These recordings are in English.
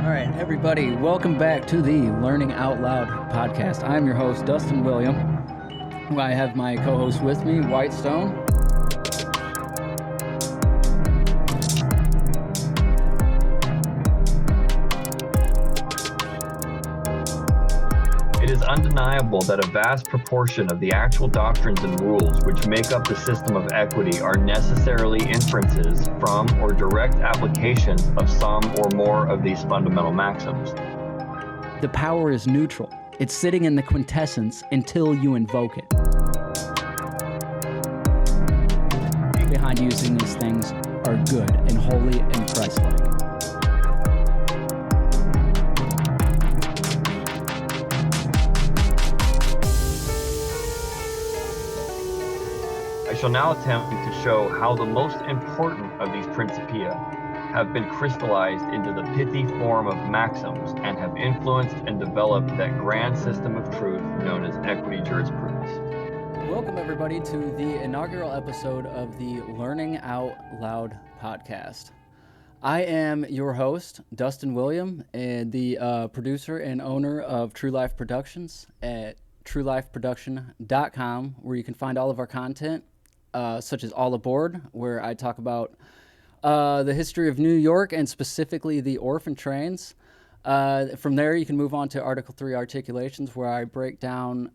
All right, everybody, welcome back to the Learning Out Loud podcast. I'm your host, Dustin William. I have my co-host with me, Whitestone. It is undeniable that a vast proportion of the actual doctrines and rules which make up the system of equity are necessarily inferences from or direct applications of some or more of these fundamental maxims. The power is neutral. It's sitting in the quintessence until you invoke it. Behind using these things are good and holy and Christ-like. I shall now attempt to show how the most important of these principia have been crystallized into the pithy form of maxims and have influenced and developed that grand system of truth known as equity jurisprudence. Welcome, everybody, to the inaugural episode of the Learning Out Loud podcast. I am your host, Dustin William, and the producer and owner of True Life Productions at truelifeproduction.com, where you can find all of our content, such as All Aboard, where I talk about the history of New York and specifically the orphan trains. From there, you can move on to Article 3 Articulations, where I break down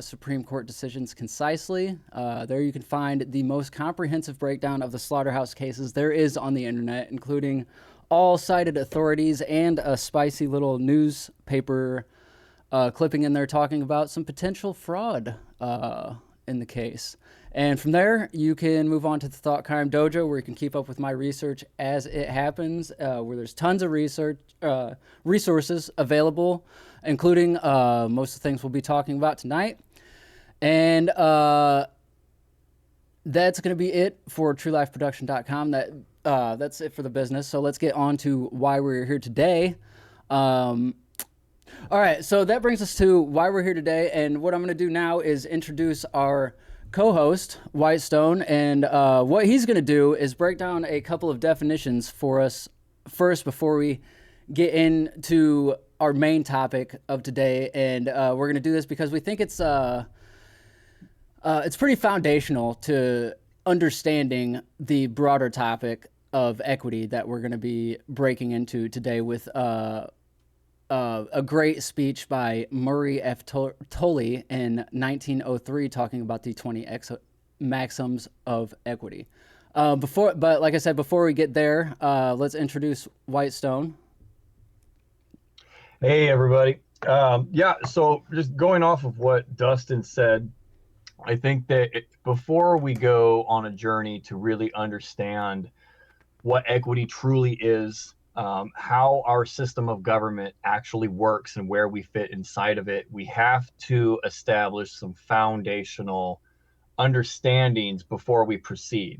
Supreme Court decisions concisely. There you can find the most comprehensive breakdown of the slaughterhouse cases there is on the internet, including all cited authorities and a spicy little newspaper clipping in there talking about some potential fraud in the case. And from there, you can move on to the Thought Crime Dojo, where you can keep up with my research as it happens, where there's tons of resources available, including most of the things we'll be talking about tonight. And that's going to be it for truelifeproduction.com. That's it for the business. So let's get on to why we're here today. All right, so that brings us to why we're here today. And what I'm going to do now is introduce our co-host, Whitestone, and what he's going to do is break down a couple of definitions for us first before we get into our main topic of today. And we're going to do this because we think it's pretty foundational to understanding the broader topic of equity that we're going to be breaking into today with a great speech by Murray F. Tully in 1903 talking about the 20 maxims of equity. But like I said, before we get there, let's introduce Whitestone. Hey, everybody. So just going off of what Dustin said, I think that before we go on a journey to really understand what equity truly is, how our system of government actually works and where we fit inside of it, we have to establish some foundational understandings before we proceed,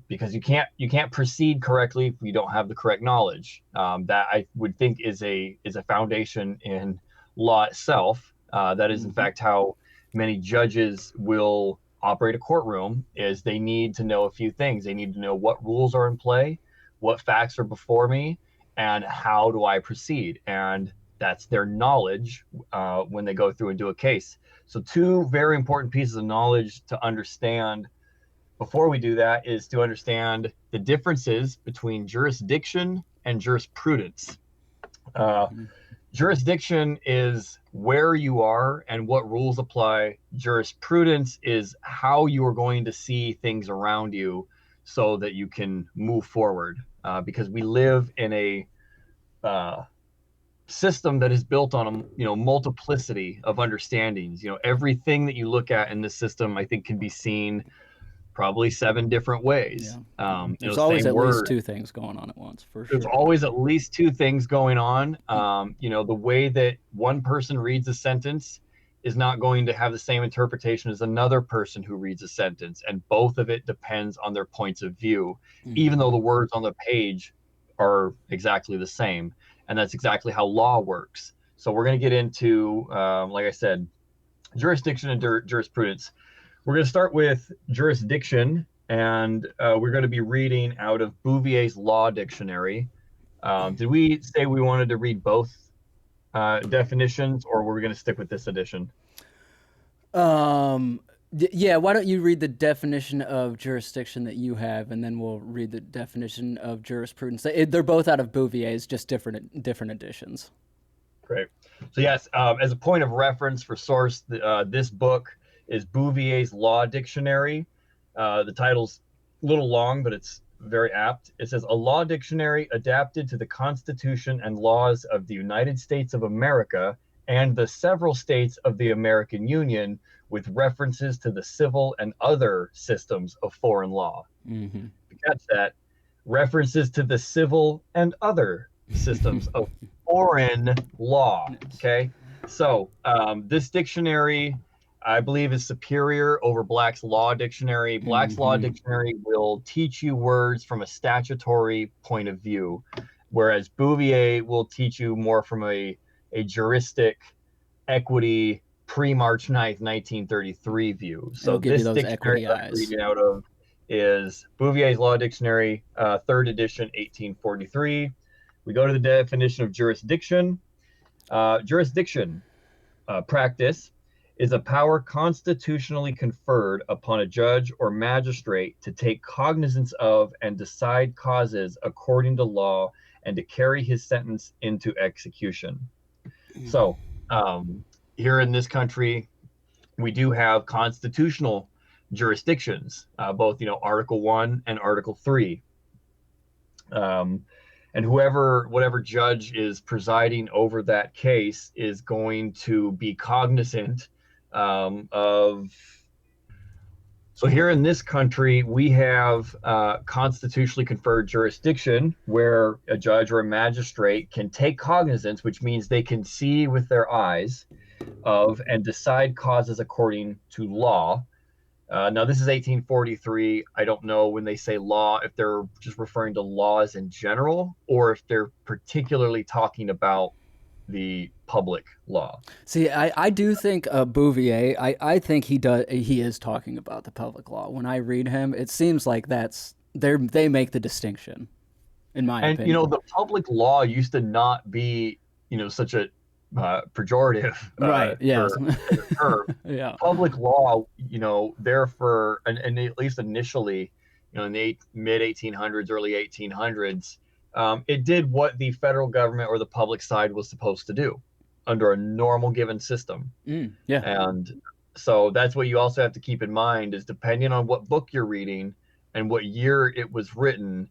because you can't proceed correctly if you don't have the correct knowledge. That I would think is a foundation in law itself. That is in fact how many judges will operate a courtroom. Is they need to know a few things. They need to know what rules are in play, what facts are before me, and how do I proceed? And that's their knowledge when they go through and do a case. So two very important pieces of knowledge to understand before we do that is to understand the differences between jurisdiction and jurisprudence. Jurisdiction is where you are and what rules apply. Jurisprudence is how you are going to see things around you so that you can move forward. Because we live in a system that is built on a multiplicity of understandings. Everything that you look at in this system, I think, can be seen probably 7 different ways. Yeah. There's always at least 2 things going on at once, for sure. There's always at least 2 things going on. The way that one person reads a sentence is not going to have the same interpretation as another person who reads a sentence, and both of it depends on their points of view, even though the words on the page are exactly the same. And that's exactly how law works. So we're going to get into, like I said, jurisdiction and jurisprudence. We're going to start with jurisdiction, and we're going to be reading out of Bouvier's Law Dictionary. Did we say we wanted to read both definitions, or were we going to stick with this edition? Um, yeah, why don't you read the definition of jurisdiction that you have, and then we'll read the definition of jurisprudence. They're both out of Bouvier's, just different editions. Great. So yes, as a point of reference for source, this book is Bouvier's Law Dictionary. The title's a little long, but it's very apt. It says, a law dictionary adapted to the Constitution and laws of the United States of America and the several states of the American Union, with references to the civil and other systems of foreign law. Mm-hmm. Catch that. References to the civil and other systems of foreign law. Okay. So this dictionary, I believe, is superior over Black's Law Dictionary. Black's Law Dictionary will teach you words from a statutory point of view, whereas Bouvier will teach you more from a juristic equity pre-March 9th, 1933 view. So this dictionary that I'm reading out of is Bouvier's Law Dictionary, 3rd edition, 1843. We go to the definition of jurisdiction. Jurisdiction, practice, is a power constitutionally conferred upon a judge or magistrate to take cognizance of and decide causes according to law and to carry his sentence into execution. So here in this country, we do have constitutional jurisdictions, both, Article 1 and Article 3. And whatever judge is presiding over that case is going to be cognizant of. So here in this country, we have constitutionally conferred jurisdiction where a judge or a magistrate can take cognizance, which means they can see with their eyes of and decide causes according to law. Now, this is 1843. I don't know when they say law, if they're just referring to laws in general, or if they're particularly talking about the public law. See, I do think Bouvier. I think he is talking about the public law. When I read him, it seems like they make the distinction, in my opinion. And the public law used to not be such a pejorative, right? Yes. term. Yeah. Public law, there for and at least initially, in the mid 1800s, early 1800s. It did what the federal government or the public side was supposed to do under a normal given system. Yeah. And so that's what you also have to keep in mind is depending on what book you're reading and what year it was written,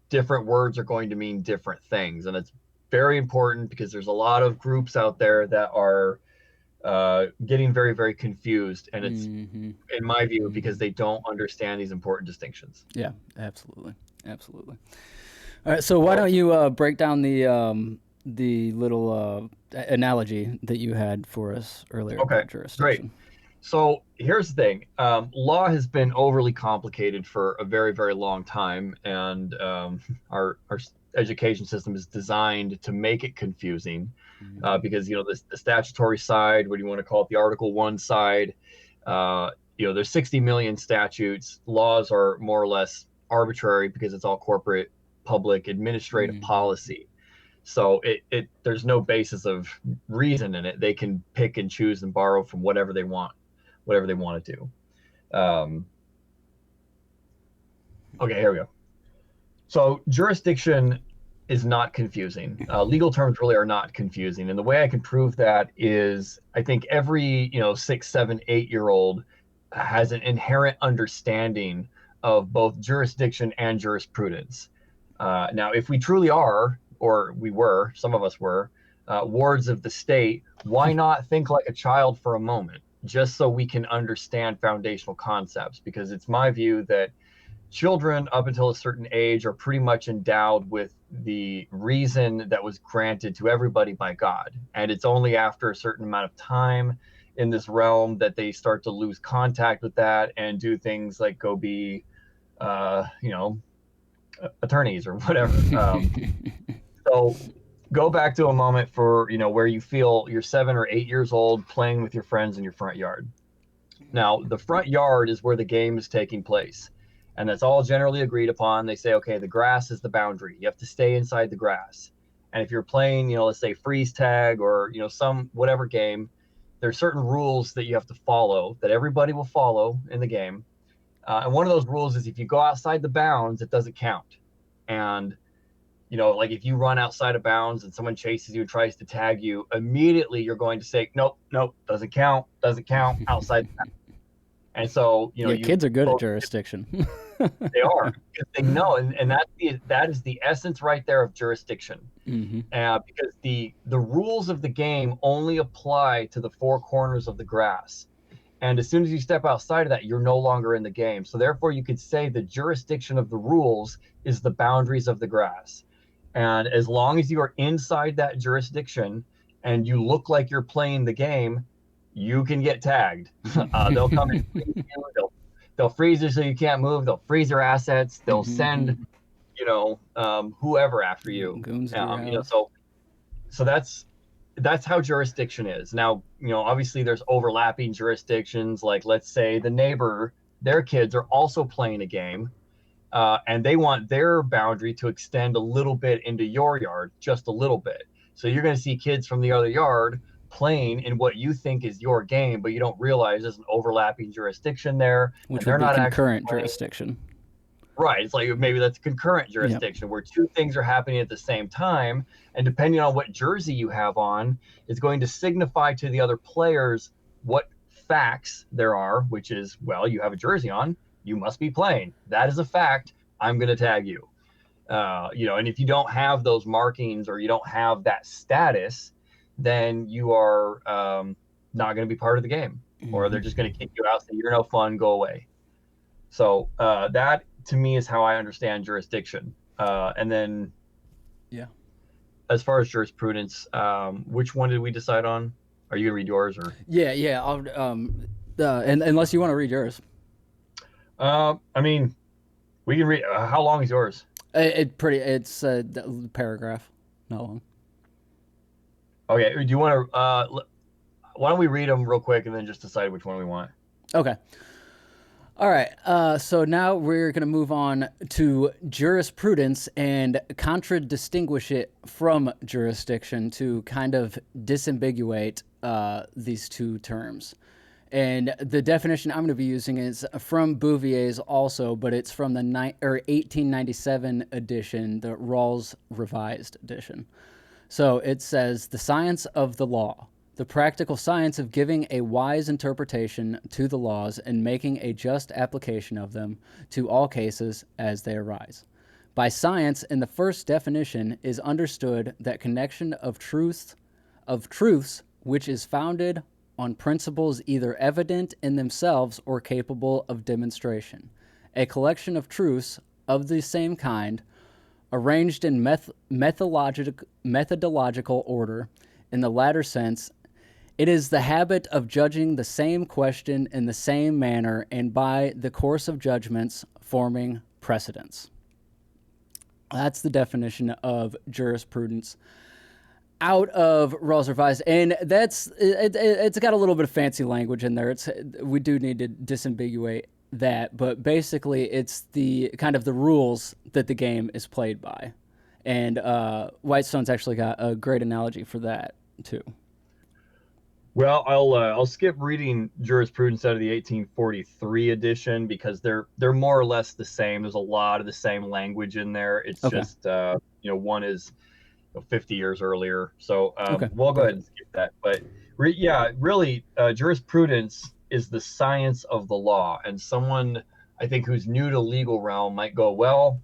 different words are going to mean different things. And it's very important because there's a lot of groups out there that are getting very, very confused. And it's, in my view, because they don't understand these important distinctions. Yeah, absolutely. Absolutely. All right, so why don't you break down the little analogy that you had for us earlier about jurisdiction? Great. So here's the thing. Law has been overly complicated for a very, very long time, and our education system is designed to make it confusing because, the statutory side, what do you want to call it, the Article 1 side, there's 60 million statutes. Laws are more or less arbitrary because it's all corporate public administrative policy. So there's no basis of reason in it. They can pick and choose and borrow from whatever they want to do. Okay, here we go. So jurisdiction is not confusing. Legal terms really are not confusing. And the way I can prove that is I think every, 6, 7, 8-year-old has an inherent understanding of both jurisdiction and jurisprudence. Now, if we truly are, or we were, some of us were, wards of the state, why not think like a child for a moment, just so we can understand foundational concepts? Because it's my view that children up until a certain age are pretty much endowed with the reason that was granted to everybody by God. And it's only after a certain amount of time in this realm that they start to lose contact with that and do things like go be, attorneys or whatever. So go back to a moment for, where you feel you're 7 or 8 years old playing with your friends in your front yard. Now, the front yard is where the game is taking place. and that's all generally agreed upon. They say, okay, the grass is the boundary. You have to stay inside the grass. And if you're playing, let's say freeze tag or, some whatever game, there's certain rules that you have to follow that everybody will follow in the game. And one of those rules is if you go outside the bounds, it doesn't count. And, like if you run outside of bounds and someone chases you and tries to tag you, immediately you're going to say, nope, doesn't count, outside the bounds. And so, Yeah, kids are good at jurisdiction. They are, because they know, and that is the essence right there of jurisdiction. Because the rules of the game only apply to the four corners of the grass. And as soon as you step outside of that, you're no longer in the game. So therefore, you could say the jurisdiction of the rules is the boundaries of the grass. And as long as you are inside that jurisdiction and you look like you're playing the game, you can get tagged. They'll come and freeze you. They'll freeze you so you can't move. They'll freeze your assets. They'll send, whoever after you. Goons So that's how jurisdiction is. Now, obviously there's overlapping jurisdictions. Like, let's say the neighbor, their kids are also playing a game, and they want their boundary to extend a little bit into your yard, just a little bit. So you're going to see kids from the other yard playing in what you think is your game, but you don't realize there's an overlapping jurisdiction there. Which would be concurrent jurisdiction. Right. It's like maybe that's concurrent jurisdiction where two things are happening at the same time. And depending on what jersey you have on, it's going to signify to the other players what facts there are, which is, well, you have a jersey on, you must be playing. That is a fact. I'm going to tag you. And if you don't have those markings or you don't have that status, then you are not going to be part of the game, or they're just going to kick you out, say you're no fun, go away. So that to me is how I understand jurisdiction. And then, as far as jurisprudence, which one did we decide on? Are you gonna read yours or? Yeah. I'll, and unless you want to read yours. I mean, we can read. How long is yours? It's a paragraph, not long. Okay. Do you want to? Why don't we read them real quick and then just decide which one we want? Okay. All right. So now we're going to move on to jurisprudence and contradistinguish it from jurisdiction to kind of disambiguate these two terms. And the definition I'm going to be using is from Bouvier's also, but it's from the 1897 edition, the Rawls Revised edition. So it says, the science of the law, the practical science of giving a wise interpretation to the laws and making a just application of them to all cases as they arise. By science, in the first definition, is understood that connection of truths which is founded on principles either evident in themselves or capable of demonstration. A collection of truths of the same kind, arranged in methodological order. In the latter sense, it is the habit of judging the same question in the same manner and by the course of judgments forming precedents. That's the definition of jurisprudence out of Rawls Revised, and it's got a little bit of fancy language in there. We do need to disambiguate that, but basically it's the kind of the rules that the game is played by, and Whitestone's actually got a great analogy for that too. Well, I'll skip reading jurisprudence out of the 1843 edition because they're more or less the same. There's a lot of the same language in there. It's just one is 50 years earlier. So we'll go ahead and skip that. But really, jurisprudence is the science of the law. And someone, I think, who's new to legal realm might go, well,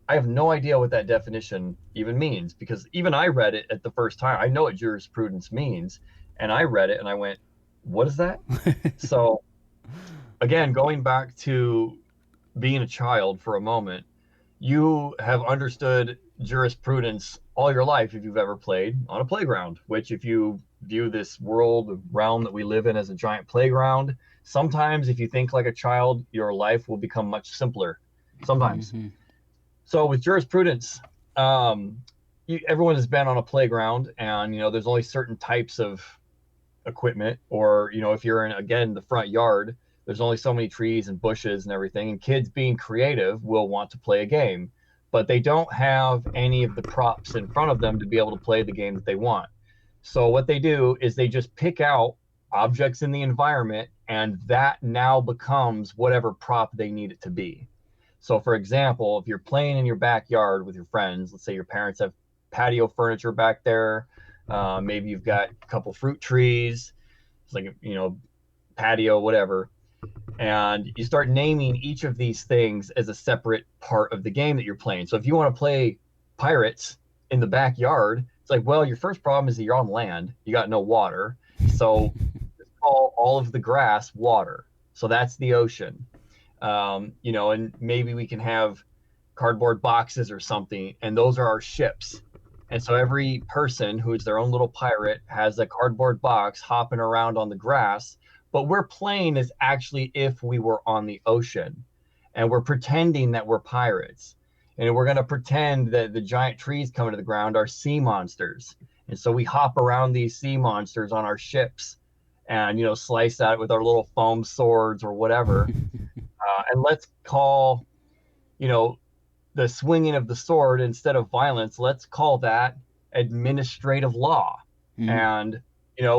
I have no idea what that definition even means, because even I read it at the first time. I know what jurisprudence means. And I read it and I went, what is that? So again, going back to being a child for a moment, you have understood jurisprudence all your life if you've ever played on a playground, which if you view this world realm that we live in as a giant playground, sometimes if you think like a child, your life will become much simpler sometimes. So with jurisprudence, everyone has been on a playground, and there's only certain types of equipment, or if you're in, again, the front yard, there's only so many trees and bushes and everything, and kids being creative will want to play a game, but they don't have any of the props in front of them to be able to play the game that they want. So what they do is they just pick out objects in the environment, and that now becomes whatever prop they need it to be. So for example, if you're playing in your backyard with your friends, let's say your parents have patio furniture back there, maybe you've got a couple fruit trees, it's like, patio, whatever, and you start naming each of these things as a separate part of the game that you're playing. So if you want to play pirates in the backyard, it's like, well, your first problem is that you're on land, you got no water, so call all of the grass water. So that's the ocean. And maybe we can have cardboard boxes or something, and those are our ships. And so every person who is their own little pirate has a cardboard box hopping around on the grass, but we're playing as actually if we were on the ocean, and we're pretending that we're pirates. And we're going to pretend that the giant trees coming to the ground are sea monsters. And so we hop around these sea monsters on our ships and, slice at it with our little foam swords or whatever. And let's call, the swinging of the sword, instead of violence, let's call that administrative law. Mm-hmm. And,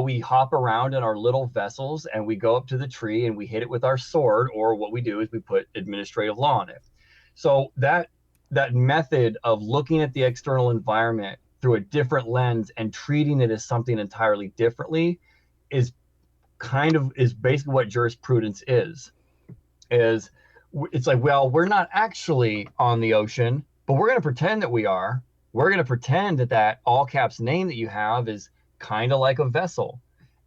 we hop around in our little vessels and we go up to the tree and we hit it with our sword, or what we do is we put administrative law on it. So that method of looking at the external environment through a different lens and treating it as something entirely differently is basically what jurisprudence is. It's like, well, we're not actually on the ocean, but we're going to pretend that we are. We're going to pretend that all caps name that you have is kind of like a vessel.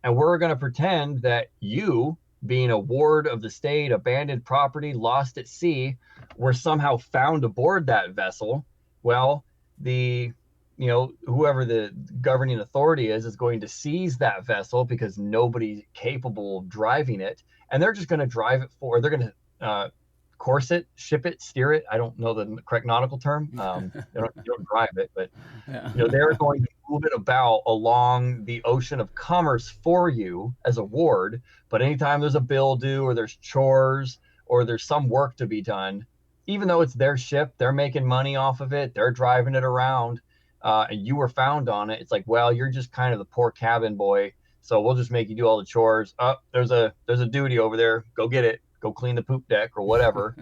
And we're going to pretend that you, being a ward of the state, abandoned property, lost at sea, were somehow found aboard that vessel. Well, whoever the governing authority is going to seize that vessel because nobody's capable of driving it. And they're just going to drive it they're going to course it, ship it, steer it. I don't know the correct nautical term. They don't drive it, but yeah. They're going to move it about along the ocean of commerce for you as a ward. But anytime there's a bill due, or there's chores, or there's some work to be done, even though it's their ship, they're making money off of it, they're driving it around, and you were found on it. It's like, well, you're just kind of the poor cabin boy, so we'll just make you do all the chores. There's a duty over there, go get it, go clean the poop deck or whatever.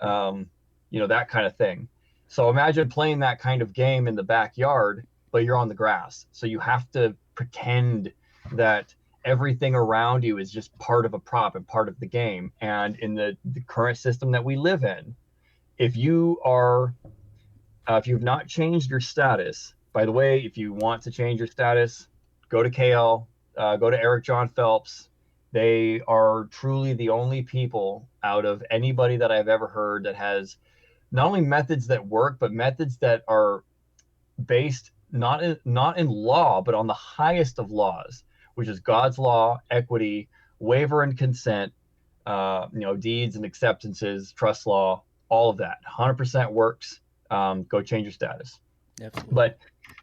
That kind of thing. So imagine playing that kind of game in the backyard, but you're on the grass. So you have to pretend that everything around you is just part of a prop and part of the game. And in the current system that we live in, if you've not changed your status, by the way, if you want to change your status, go to KL, go to Eric John Phelps. They are truly the only people out of anybody that I've ever heard that has not only methods that work, but methods that are based not in law, but on the highest of laws, which is God's law, equity, waiver and consent, deeds and acceptances, trust law, all of that. 100% works. Go change your status. Absolutely. But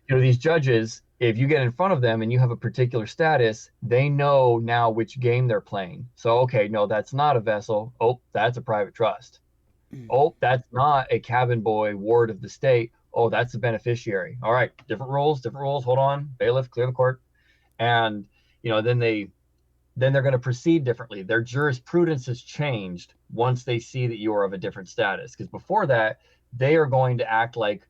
these judges, if you get in front of them and you have a particular status, they know now which game they're playing. So, okay, no, that's not a vessel. Oh, that's a private trust. Oh, that's not a cabin boy, ward of the state. Oh, that's a beneficiary. All right, different rules. Hold on, bailiff, clear the court. And, then they're going to proceed differently. Their jurisprudence has changed once they see that you are of a different status. Because before that, they are going to act like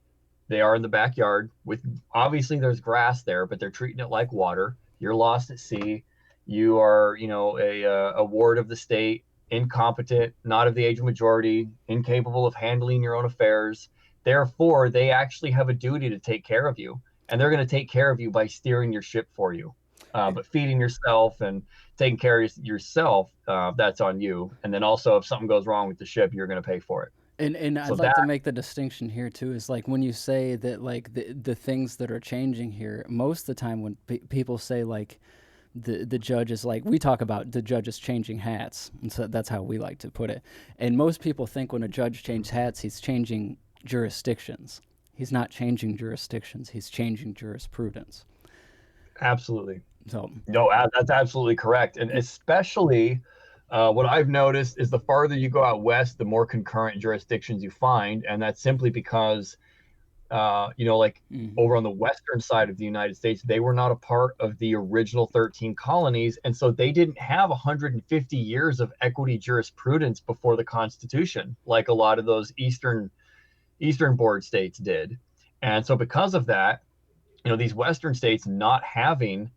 they are in the backyard with, obviously there's grass there, but they're treating it like water. You're lost at sea. You are, a ward of the state, incompetent, not of the age of majority, incapable of handling your own affairs. Therefore, they actually have a duty to take care of you. And they're going to take care of you by steering your ship for you. But feeding yourself and taking care of yourself, that's on you. And then also, if something goes wrong with the ship, you're going to pay for it. And I'd like to make the distinction here too, is like when you say that like the things that are changing here, most of the time when people say like the judge is like, we talk about the judge is changing hats, and so that's how we like to put it. And most people think when a judge changes hats, he's changing jurisdictions. He's not changing jurisdictions, he's changing jurisprudence. Absolutely. So no, that's absolutely correct. And especially What I've noticed is the farther you go out west, the more concurrent jurisdictions you find, and that's simply because like Hmm. over on the western side of the United States, they were not a part of the original 13 colonies, and so they didn't have 150 years of equity jurisprudence before the Constitution, like a lot of those Eastern board states did. And so because of that, these Western states not having,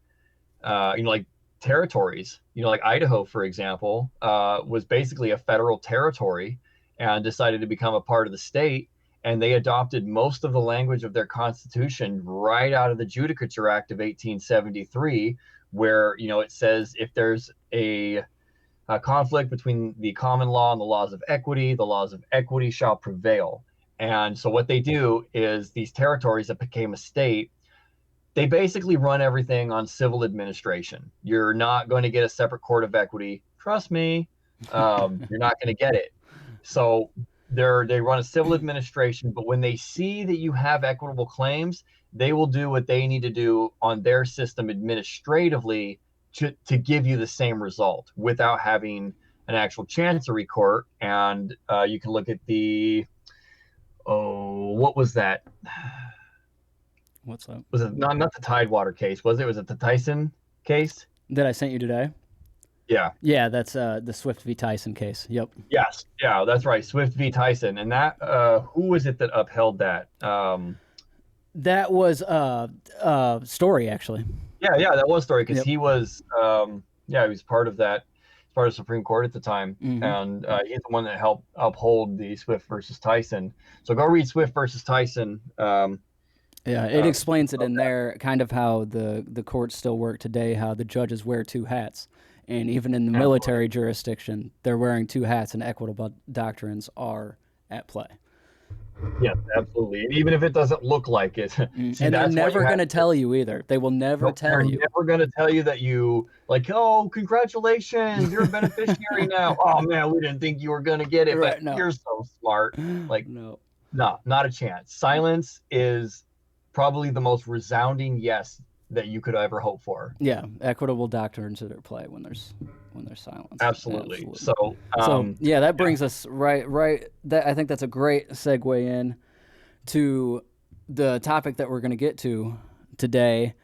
like territories, like Idaho, for example, was basically a federal territory and decided to become a part of the state. And they adopted most of the language of their constitution right out of the Judicature Act of 1873, where, it says if there's a conflict between the common law and the laws of equity shall prevail. And so what they do is these territories that became a state, they basically run everything on civil administration. You're not going to get a separate court of equity. Trust me, you're not going to get it. So they run a civil administration, but when they see that you have equitable claims, they will do what they need to do on their system administratively to give you the same result without having an actual chancery court. And you can look at what was that? What's up? Was it not the Tidewater case? Was it the Tyson case? That I sent you today? Yeah. Yeah, that's the Swift v. Tyson case. Yep. Yes. Yeah, that's right. Swift v. Tyson. And that who was it that upheld that? That was Story, actually. Yeah, that was Story because Yep. he was he was part of that, part of the Supreme Court at the time, and he's the one that helped uphold the Swift versus Tyson. So go read Swift versus Tyson. Yeah, it explains it in there, kind of how the courts still work today, how the judges wear two hats. And even in the military jurisdiction, they're wearing two hats, and equitable doctrines are at play. Yes, absolutely. And even if it doesn't look like it, And they're never going to tell you either. They will never tell you. They're never going to tell you that you, like, oh, congratulations, you're a beneficiary now. Oh, man, we didn't think you were going to get it, Right, but no. you're so smart. Like, No. no, not a chance. Silence is probably the most resounding yes that you could ever hope for. Yeah, equitable doctrines are at play when there's silence. Absolutely. So, yeah, that brings us right. That I think that's a great segue in to the topic that we're going to get to today,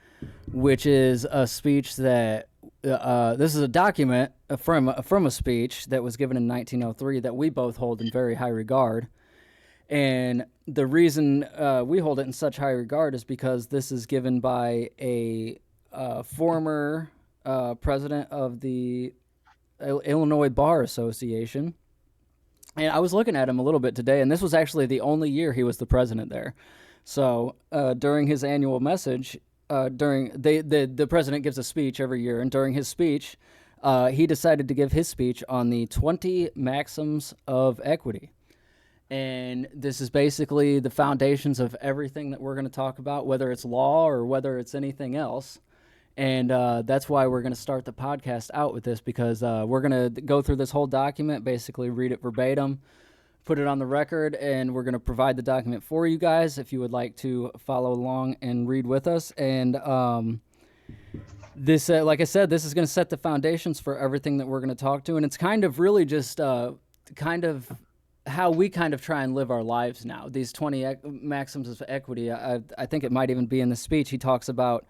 which is a speech that this is a document from a speech that was given in 1903 that we both hold in very high regard. And the reason we hold it in such high regard is because this is given by a former president of the Illinois Bar Association. And I was looking at him a little bit today, and this was actually the only year he was the president there. So during his annual message, the president gives a speech every year, and during his speech, he decided to give his speech on the 20 maxims of equity. And this is basically the foundations of everything that we're going to talk about, whether it's law or whether it's anything else. And that's why we're going to start the podcast out with this, because we're going to go through this whole document, basically read it verbatim, put it on the record, and we're going to provide the document for you guys if you would like to follow along and read with us. And this, like I said, this is going to set the foundations for everything that we're going to talk to. And it's kind of really just kind of how we kind of try and live our lives now. These 20 maxims of equity, I think it might even be in the speech. He talks about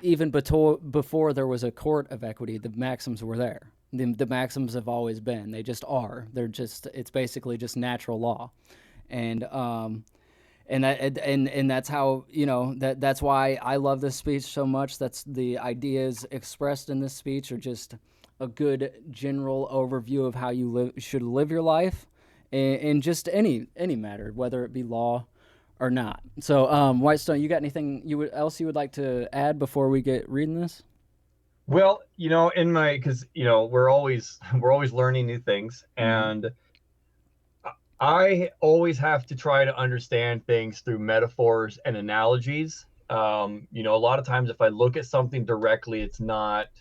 even before there was a court of equity, the maxims were there. The maxims have always been. They just are. It's basically just natural law. And that's how, that's why I love this speech so much. That's the ideas expressed in this speech are just a good general overview of how you should live your life in just any matter, whether it be law or not. So, Whitestone, you got anything else you would like to add before we get reading this? Well, because we're always learning new things, and I always have to try to understand things through metaphors and analogies. A lot of times if I look at something directly, it's not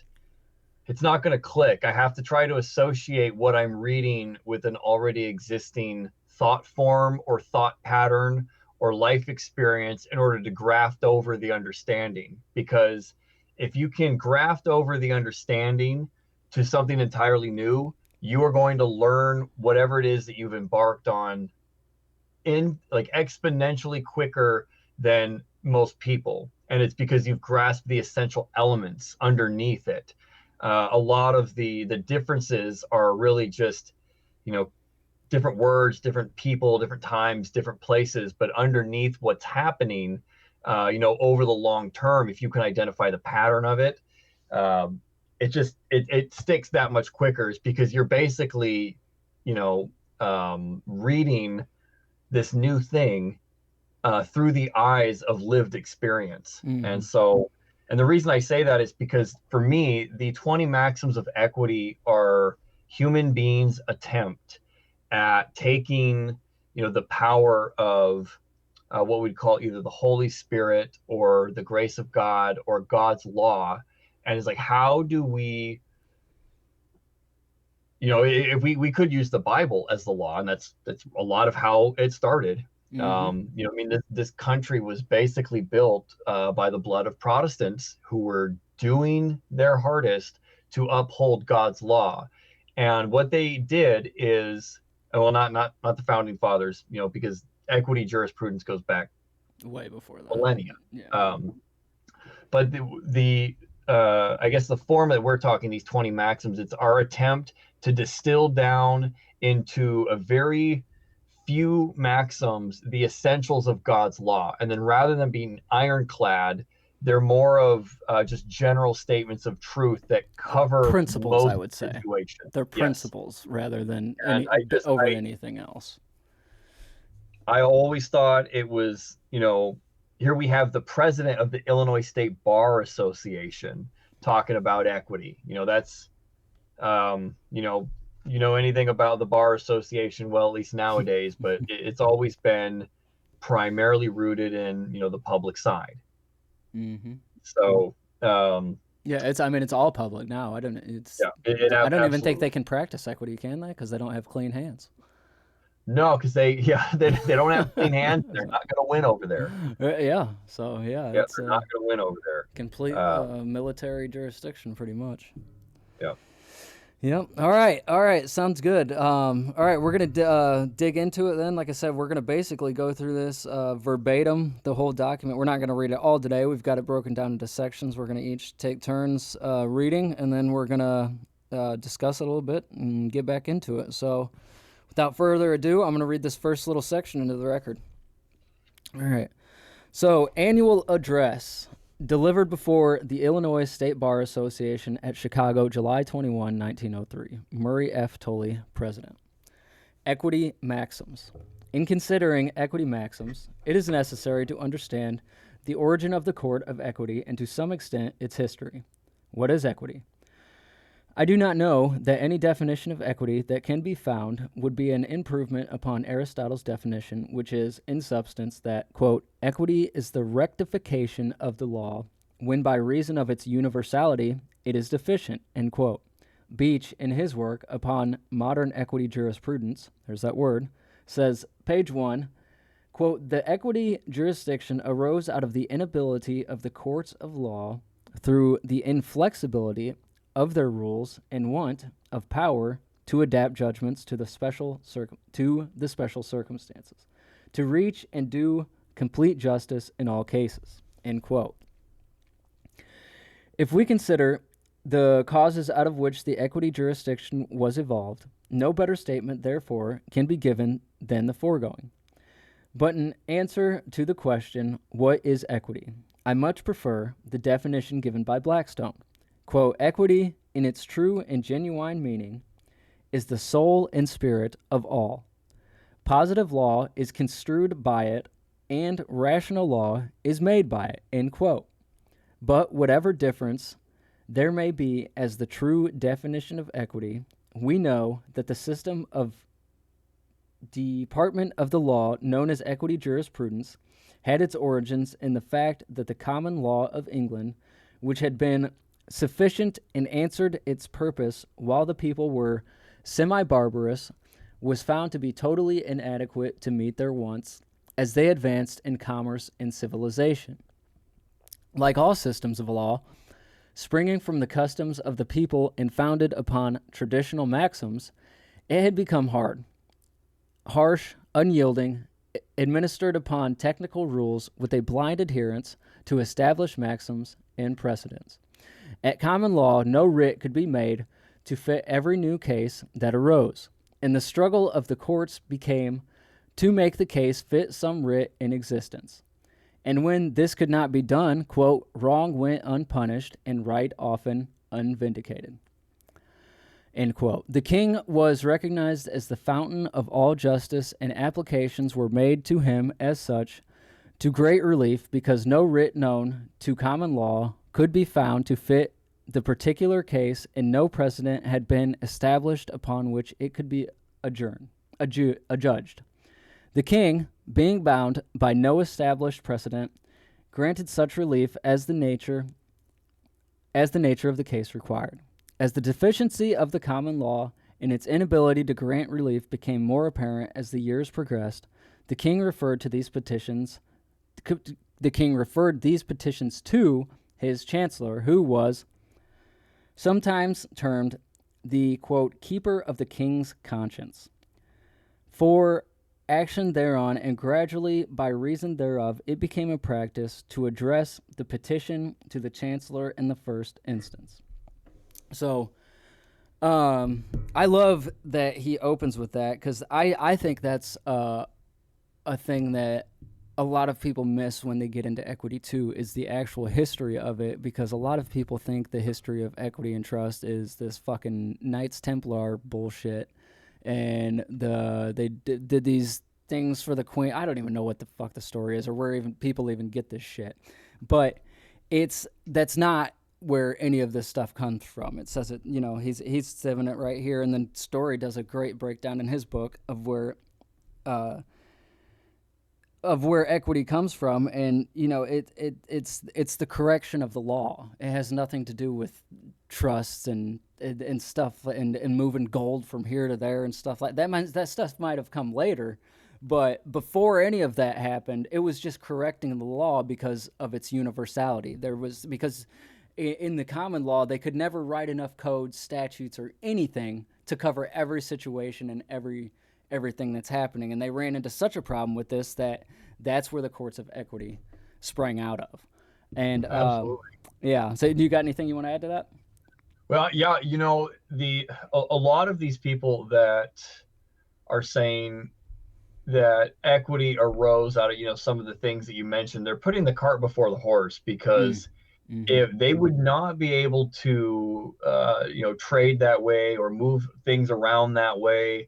going to click. I have to try to associate what I'm reading with an already existing thought form or thought pattern or life experience in order to graft over the understanding. Because if you can graft over the understanding to something entirely new, you are going to learn whatever it is that you've embarked on in like exponentially quicker than most people. And it's because you've grasped the essential elements underneath it. A lot of the differences are really just, you know, different words, different people, different times, different places, but underneath what's happening, over the long term, if you can identify the pattern of it, it sticks that much quicker. Is because you're basically, reading this new thing through the eyes of lived experience. Mm-hmm. And the reason I say that is because for me, the 20 maxims of equity are human beings' attempt at taking, the power of what we'd call either the Holy Spirit or the grace of God or God's law. And it's like, how do we, if we could use the Bible as the law, and that's a lot of how it started. Mm-hmm. This country was basically built by the blood of Protestants who were doing their hardest to uphold God's law. And what they did is, well, not the founding fathers, because equity jurisprudence goes back Way before that. millennia. Yeah. But I guess the form that we're talking, these 20 maxims, it's our attempt to distill down into a very few maxims the essentials of God's law. And then rather than being ironclad, they're more of just general statements of truth that cover Principles, most I would say. situations. They're Yes. principles rather than And anything else. I always thought it was, here we have the president of the Illinois State Bar Association talking about equity. That's, anything about the Bar Association, well, at least nowadays, but it's always been primarily rooted in, the public side. Mm-hmm. So, Yeah, it's all public now. I don't. It's. yeah, I don't even think absolutely. they can practice equity, can they? Because they don't have clean hands. No, because they don't have clean hands. They're not going to win over there. Yeah. So yeah, Yeah, it's they're a not going to win over there. complete Uh, military jurisdiction, pretty much. yeah. Yep. All right. All right. Sounds good. All right. We're going to dig into it then. Like I said, we're going to basically go through this verbatim, the whole document. We're not going to read it all today. We've got it broken down into sections. We're going to each take turns reading, and then we're going to discuss it a little bit and get back into it. So without further ado, I'm going to read this first little section into the record. All right. So, annual address delivered before the Illinois State Bar Association at Chicago, July 21, 1903. Murray F. Tully, President. Equity maxims. In considering equity maxims, it is necessary to understand the origin of the court of equity and to some extent its history. What is equity? I do not know that any definition of equity that can be found would be an improvement upon Aristotle's definition, which is, in substance, that, quote, equity is the rectification of the law when by reason of its universality it is deficient, end quote. Beach, in his work upon modern equity jurisprudence, there's that word, says, page 1, quote, the equity jurisdiction arose out of the inability of the courts of law through the inflexibility of their rules and want of power to adapt judgments to the special circumstances, to reach and do complete justice in all cases, end quote. If we consider the causes out of which the equity jurisdiction was evolved, no better statement, therefore, can be given than the foregoing. But in answer to the question, what is equity? I much prefer the definition given by Blackstone. Quote, equity, in its true and genuine meaning, is the soul and spirit of all. Positive law is construed by it, and rational law is made by it, end quote. But whatever difference there may be as the true definition of equity, we know that the system of department of the law known as equity jurisprudence had its origins in the fact that the common law of England, which had been sufficient and answered its purpose while the people were semi-barbarous, was found to be totally inadequate to meet their wants as they advanced in commerce and civilization. Like all systems of law, springing from the customs of the people and founded upon traditional maxims, it had become hard, harsh, unyielding, administered upon technical rules with a blind adherence to established maxims and precedents. At common law, no writ could be made to fit every new case that arose, and the struggle of the courts became to make the case fit some writ in existence. And when this could not be done, quote, wrong went unpunished and right often unvindicated. End quote. The king was recognized as the fountain of all justice, and applications were made to him as such to great relief, because no writ known to common law could be found to fit the particular case, and no precedent had been established upon which it could be adjudged. The king, being bound by no established precedent, granted such relief as the nature of the case required. As the deficiency of the common law and its inability to grant relief became more apparent as the years progressed, the king referred these petitions to his chancellor, who was sometimes termed the, quote, keeper of the king's conscience, for action thereon, and gradually, by reason thereof, it became a practice to address the petition to the chancellor in the first instance. So, I love that he opens with that, because I think that's a thing that a lot of people miss when they get into equity too, is the actual history of it, because a lot of people think the history of equity and trust is this fucking Knights Templar bullshit, and they did these things for the queen. I don't even know what the fuck the story is, or where even people even get this shit, but that's not where any of this stuff comes from. It says it, he's saving it right here, and then Story does a great breakdown in his book of where equity comes from, and it's the correction of the law. It has nothing to do with trusts and stuff and moving gold from here to there and stuff like that. That stuff might have come later, but before any of that happened, it was just correcting the law because of its universality. Because in the common law, they could never write enough codes, statutes, or anything to cover every situation and everything that's happening. And they ran into such a problem with this that's where the courts of equity sprang out of. And yeah, so do you got anything you want to add to that? Well, yeah, a lot of these people that are saying that equity arose out of, some of the things that you mentioned, they're putting the cart before the horse, because if they would not be able to, trade that way or move things around that way,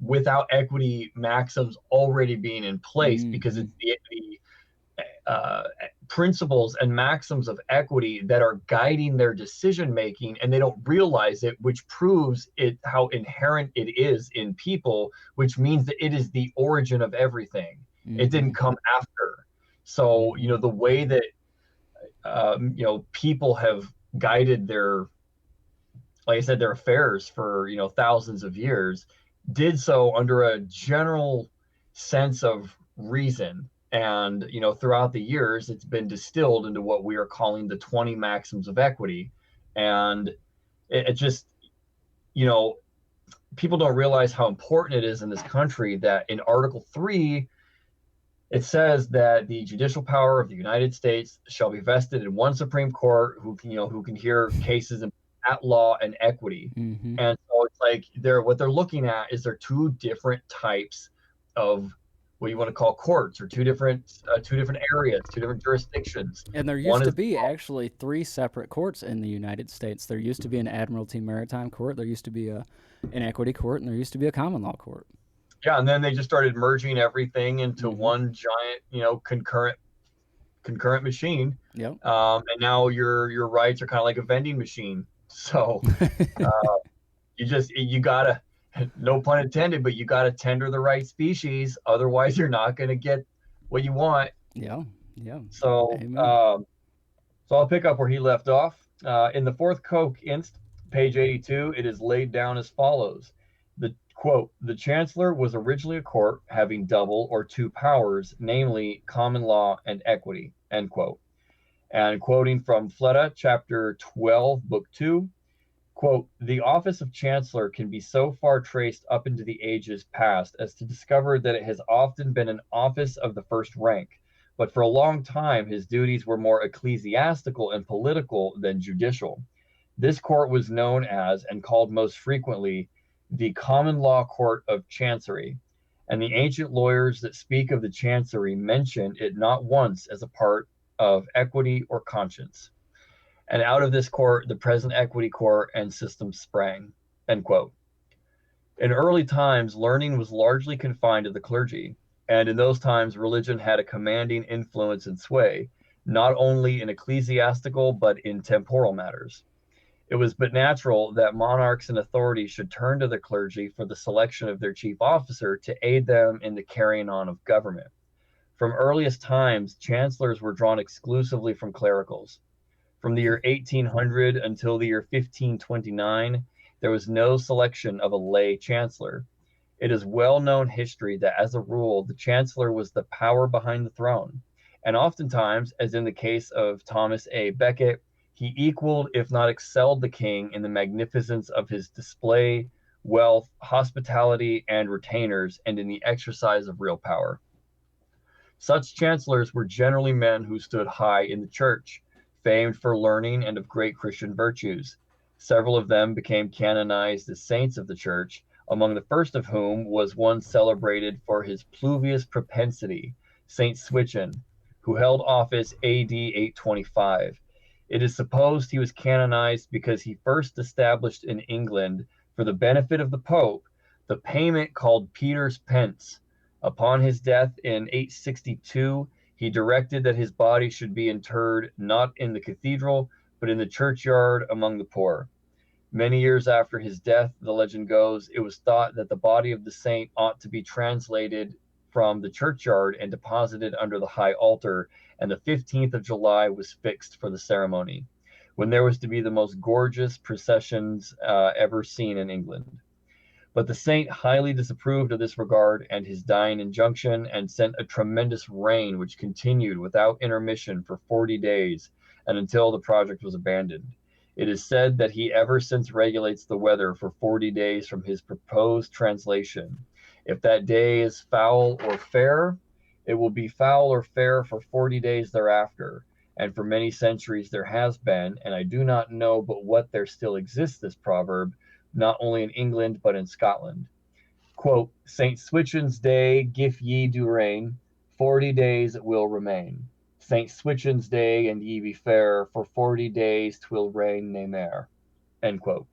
without equity maxims already being in place, because it's the principles and maxims of equity that are guiding their decision making, and they don't realize it, which proves how inherent it is in people, which means that it is the origin of everything. It didn't come after. So the way that people have guided their, like I said, their affairs for thousands of years, did so under a general sense of reason. And throughout the years, it's been distilled into what we are calling the 20 maxims of equity. And it just, people don't realize how important it is in this country that in Article 3, it says that the judicial power of the United States shall be vested in one Supreme Court who can hear cases at law and equity. And so it's like what they're looking at is there two different types of what you want to call courts, or two different areas, two different jurisdictions. And there used to be actually 3 separate courts in the United States. There used to be an Admiralty Maritime Court, there used to be an equity court, and there used to be a common law court. Yeah, and then they just started merging everything into one giant, concurrent machine. Yep. And now your rights are kind of like a vending machine. So you gotta, no pun intended, but you gotta tender the right species, otherwise you're not gonna get what you want. Yeah. So so I'll pick up where he left off. In the fourth Coke Inst, page 82, it is laid down as follows. Quote, the chancellor was originally a court having double or two powers, namely common law and equity, end quote. And quoting from Fleta, chapter 12, book 2, quote, "The office of chancellor can be so far traced up into the ages past as to discover that it has often been an office of the first rank, but for a long time his duties were more ecclesiastical and political than judicial. This court was known as, and called most frequently, the common law court of chancery, and the ancient lawyers that speak of the chancery mention it not once as a part of equity or conscience. And out of this court, the present equity court and system sprang." End quote. In early times, learning was largely confined to the clergy, and in those times, religion had a commanding influence and sway, not only in ecclesiastical but in temporal matters. It was but natural that monarchs and authorities should turn to the clergy for the selection of their chief officer to aid them in the carrying on of government. From earliest times, chancellors were drawn exclusively from clericals. From the year 1800 until the year 1529, there was no selection of a lay chancellor. It is well-known history that, as a rule, the chancellor was the power behind the throne, and oftentimes, as in the case of Thomas A. Becket, he equaled, if not excelled, the king in the magnificence of his display, wealth, hospitality, and retainers, and in the exercise of real power. Such chancellors were generally men who stood high in the church, famed for learning and of great Christian virtues. Several of them became canonized as saints of the church, among the first of whom was one celebrated for his pluvious propensity, Saint Swithin, who held office AD 825. It is supposed he was canonized because he first established in England, for the benefit of the Pope, the payment called Peter's Pence. Upon his death in 862, he directed that his body should be interred not in the cathedral, but in the churchyard among the poor. Many years after his death, the legend goes, it was thought that the body of the saint ought to be translated from the churchyard and deposited under the high altar, and the 15th of July was fixed for the ceremony, when there was to be the most gorgeous processions ever seen in England. But the saint highly disapproved of this regard and his dying injunction, and sent a tremendous rain which continued without intermission for 40 days, and until the project was abandoned. It is said that he ever since regulates the weather for 40 days from his proposed translation. If that day is foul or fair, it will be foul or fair for 40 days thereafter. And for many centuries there has been, and I do not know but what there still exists this proverb, not only in England, but in Scotland. Quote, "Saint Swithin's day, gif ye do reign, 40 days it will remain. Saint Swithin's day, and ye be fair, for 40 days 'twill rain nae mair." End quote.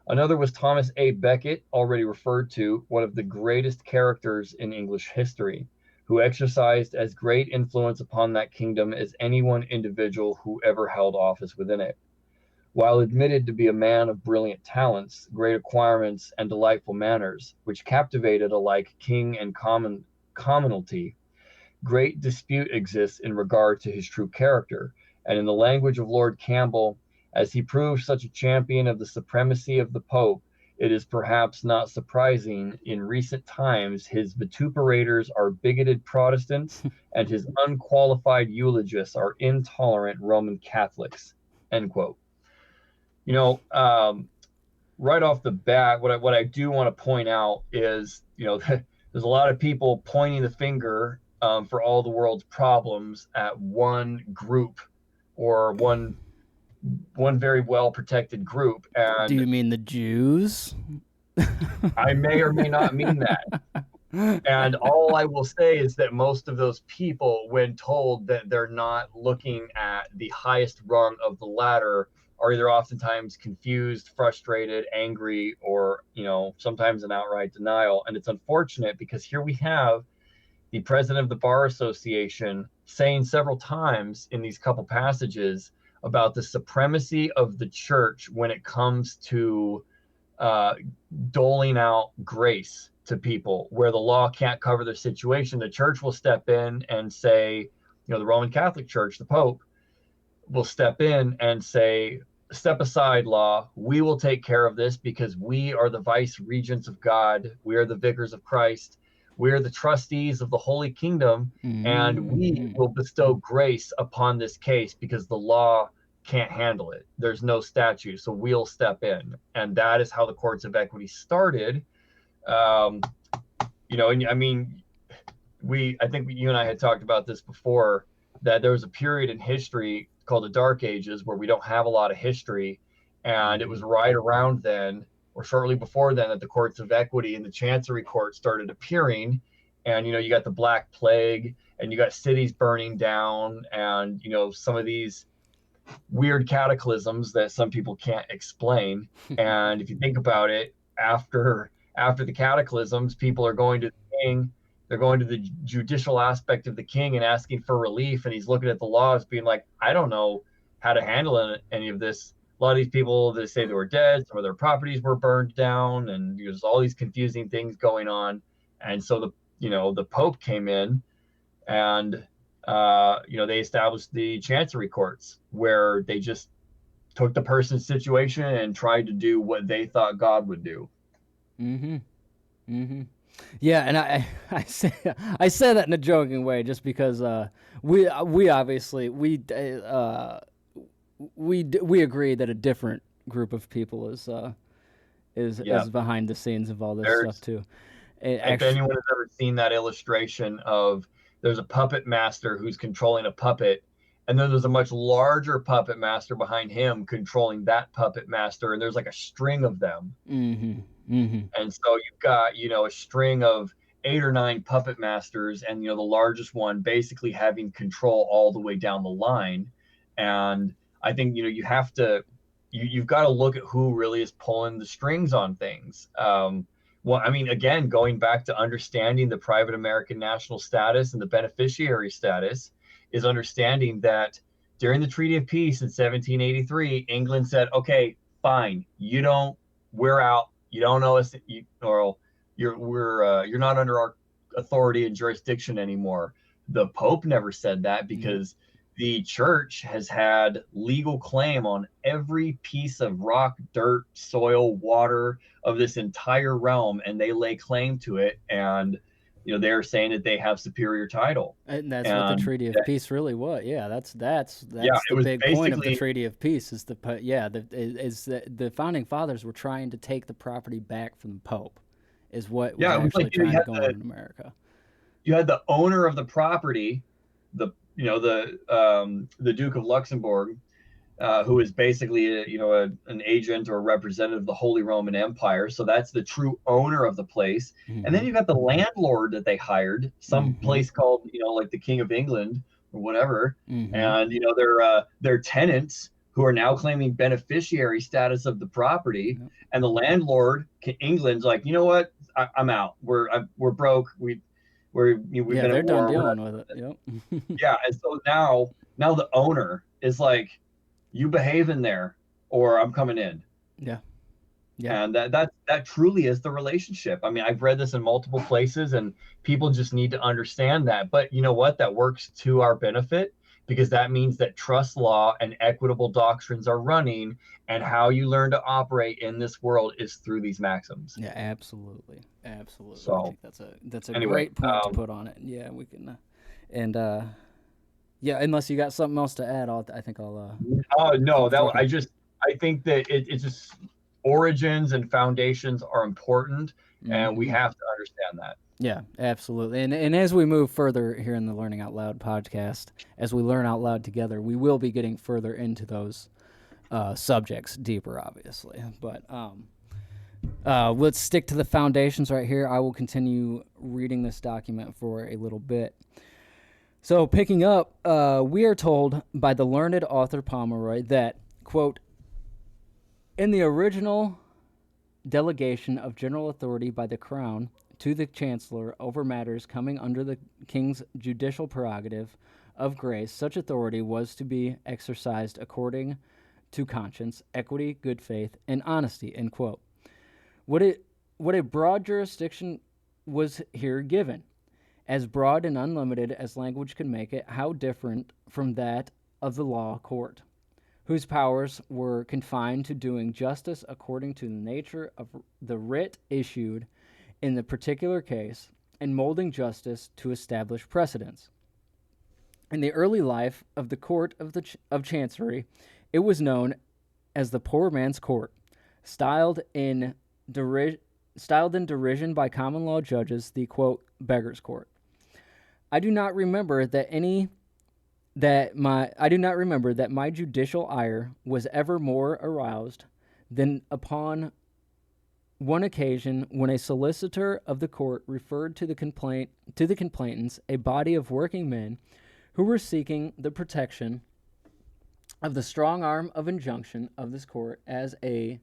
Another was Thomas A. Becket, already referred to, one of the greatest characters in English history, who exercised as great influence upon that kingdom as any one individual who ever held office within it. While admitted to be a man of brilliant talents, great acquirements, and delightful manners, which captivated alike king and commonalty, great dispute exists in regard to his true character, and in the language of Lord Campbell, as he proved such a champion of the supremacy of the Pope, it is perhaps not surprising in recent times his vituperators are bigoted Protestants and his unqualified eulogists are intolerant Roman Catholics. End quote. You know, right off the bat, what I do want to point out is, there's a lot of people pointing the finger for all the world's problems at one group or one very well protected group. And do you mean the Jews? I may or may not mean that. And all I will say is that most of those people, when told that they're not looking at the highest rung of the ladder, are either oftentimes confused, frustrated, angry, or, sometimes an outright denial. And it's unfortunate because here we have the president of the Bar Association saying several times in these couple passages about the supremacy of the church when it comes to doling out grace to people where the law can't cover their situation. The church will step in and say, the Roman Catholic Church, the Pope, will step in and say, step aside, law. We will take care of this because we are the vice regents of God. We are the vicars of Christ. we're the trustees of the Holy Kingdom, and we will bestow grace upon this case because the law can't handle it. There's no statute, so we'll step in. And that is how the courts of equity started. And I mean, I think you and I had talked about this before, that there was a period in history called the Dark Ages where we don't have a lot of history. And it was right around then, or shortly before then, that the courts of equity and the Chancery Court started appearing. And, you got the Black Plague, and you got cities burning down, and, some of these weird cataclysms that some people can't explain. And if you think about it, after the cataclysms, people are going to the king, they're going to the judicial aspect of the king and asking for relief, and he's looking at the laws being like, I don't know how to handle any of this. A lot of these people, they say they were dead, some of their properties were burned down, and there's all these confusing things going on. And so the Pope came in, and they established the Chancery Courts, where they just took the person's situation and tried to do what they thought God would do. Yeah, and I say that in a joking way, just because we obviously we agree that a different group of people is behind the scenes of all this stuff too. If anyone has ever seen that illustration of, there's a puppet master who's controlling a puppet, and then there's a much larger puppet master behind him controlling that puppet master, and there's like a string of them. And so you've got, a string of 8 or 9 puppet masters, and, the largest one basically having control all the way down the line. And I think, you have to, you've got to look at who really is pulling the strings on things. Well, I mean, again, going back to understanding the private American national status and the beneficiary status, is understanding that during the Treaty of Peace in 1783, England said, okay, fine, we're out. You don't know us, you're not under our authority and jurisdiction anymore. The Pope never said that, because the church has had legal claim on every piece of rock, dirt, soil, water of this entire realm, and they lay claim to it. And they're saying that they have superior title. And that's what the Treaty of Peace really was. Yeah, that's the big point of the Treaty of Peace, is the founding fathers were trying to take the property back from the Pope, is what was actually trying to go on in America. You had the owner of the property, the Duke of Luxembourg, who is basically an agent or representative of the Holy Roman Empire. So that's the true owner of the place. And then you've got the landlord that they hired, some place called like the King of England or whatever, and their tenants who are now claiming beneficiary status of the property. And the landlord, England's like, you know what, I'm out. We're broke. We've been they're at done war. dealing with it. Yep. Yeah, and so now the owner is like, you behave in there or I'm coming in. Yeah. And that truly is the relationship. I mean, I've read this in multiple places, and people just need to understand that. But you know what? That works to our benefit, because that means that trust law and equitable doctrines are running, and how you learn to operate in this world is through these maxims. Yeah, absolutely. So, I think that's a great point to put on it. Yeah, we can yeah, unless you got something else to add, I think I'll. No, I think that it's just origins and foundations are important, and we have to understand that. Yeah, absolutely. And as we move further here in the Learning Out Loud podcast, as we learn out loud together, we will be getting further into those subjects deeper, obviously. But let's stick to the foundations right here. I will continue reading this document for a little bit. So picking up, we are told by the learned author Pomeroy that, quote, in the original delegation of general authority by the Crown to the Chancellor over matters coming under the King's judicial prerogative of grace, such authority was to be exercised according to conscience, equity, good faith, and honesty, end quote. What a broad jurisdiction was here given. As broad and unlimited as language could make it, how different from that of the law court, whose powers were confined to doing justice according to the nature of the writ issued in the particular case, and molding justice to establish precedents. In the early life of the Court of Chancery, it was known as the poor man's court, styled in, styled in derision by common law judges, the quote, beggar's court. I do not remember that my judicial ire was ever more aroused than upon one occasion when a solicitor of the court referred to the complainants a body of working men who were seeking the protection of the strong arm of injunction of this court as a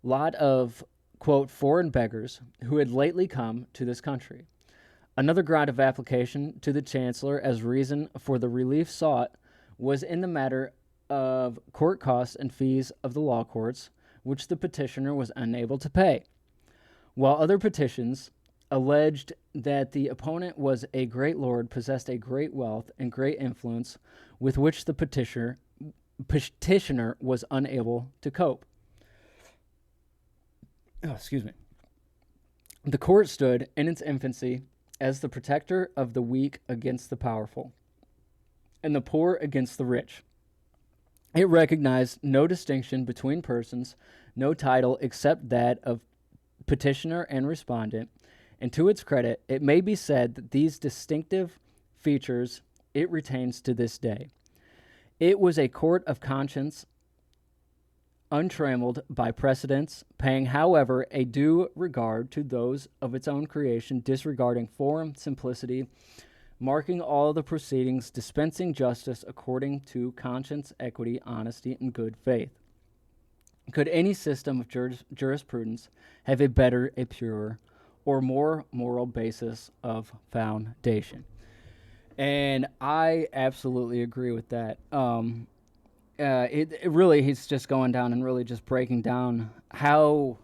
lot of quote foreign beggars who had lately come to this country. Another ground of application to the chancellor as reason for the relief sought was in the matter of court costs and fees of the law courts, which the petitioner was unable to pay, while other petitions alleged that the opponent was a great lord, possessed a great wealth and great influence with which the petitioner was unable to cope. Oh, excuse me. The court stood in its infancy as the protector of the weak against the powerful, and the poor against the rich. It recognized no distinction between persons, no title except that of petitioner and respondent, and to its credit, it may be said that these distinctive features it retains to this day. It was a court of conscience, untrammeled by precedents, paying, however, a due regard to those of its own creation, disregarding form, simplicity, marking all the proceedings, dispensing justice according to conscience, equity, honesty, and good faith. Could any system of jurisprudence have a better, a purer, or more moral basis of foundation? And I absolutely agree with that. It really, he's just going down and really just breaking down how